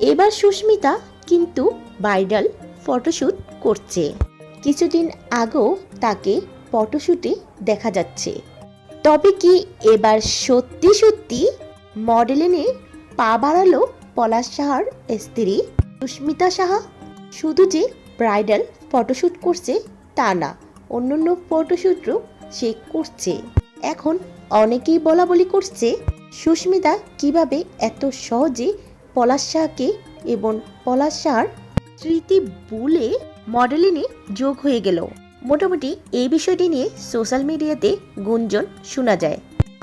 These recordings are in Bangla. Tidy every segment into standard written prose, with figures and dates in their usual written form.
এবার সুস্মিতা কিন্তু ব্রাইডাল ফটোশ্যুট করছে। কিছুদিন আগেও তাকে ফটোশ্যুটে দেখা যাচ্ছে। তবে কি এবার সত্যি সত্যি মডেলিংয়ে পা বাড়ালো পলাশ সাহার স্ত্রী সুস্মিতা সাহা? শুধু যে ব্রাইডাল ফটোশ্যুট করছে তা না, অন্যান্য ফটোশ্যুটও সে করছে। এখন অনেকেই বলা বলি করছে সুস্মিতা কিভাবে এত সহজে পলাশ সাহাকে এবং পলাশ সাহার স্মৃতি ভুলে মডেলিংয়ে যোগ হয়ে গেল। মোটামুটি এই বিষয়টি নিয়ে সোশ্যাল মিডিয়াতে গুঞ্জন শোনা যায়।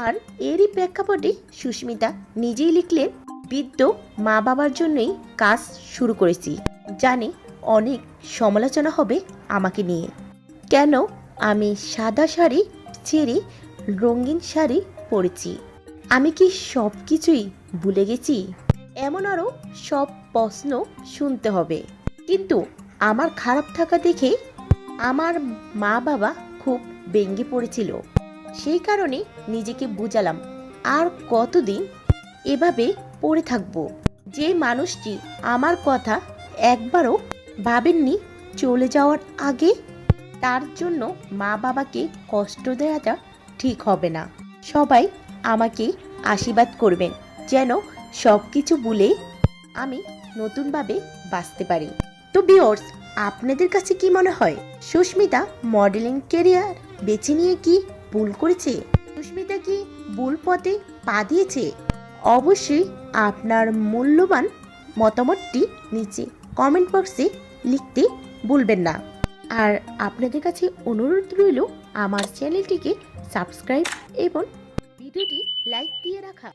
আর এরই প্রেক্ষাপটে সুস্মিতা নিজেই লিখলেন, বৃদ্ধ মা বাবার জন্যই কাজ শুরু করেছি, জানি অনেক সমালোচনা হবে আমাকে নিয়ে। কেন আমি সাদা শাড়ি ছেড়ে রঙিন শাড়ি পরেছি? আমি কি সব কিছুই ভুলে গেছি? এমন আরও সব প্রশ্ন শুনতে হবে। কিন্তু আমার খারাপ থাকা দেখে আমার মা বাবা খুব ভেঙে পড়েছিল। সেই কারণে নিজেকে বুঝালাম, আর কতদিন এভাবে পড়ে থাকবো? যে মানুষটি আমার কথা একবারও ভাবেননি চলে যাওয়ার আগে, তার জন্য মা বাবাকে কষ্ট দেওয়াটা ঠিক হবে না। সবাই আমাকে আশীর্বাদ করবেন যেন সব কিছু ভুলে আমি নতুনভাবে বাঁচতে পারি। তো ভিউয়ার্স, আপনাদের কাছে কি মনে হয় সুস্মিতা মডেলিং ক্যারিয়ার বেছে নিয়ে কি ভুল করেছে? সুস্মিতা কি ভুল পথে পা দিয়েছে? অবশ্যই আপনার মূল্যবান মতামতটি নিচে কমেন্ট বক্সে লিখতে ভুলবেন না। আর আপনাদের কাছে অনুরোধ রইল আমার চ্যানেলটিকে সাবস্ক্রাইব এবং ভিডিওটি লাইক দিয়ে রাখা।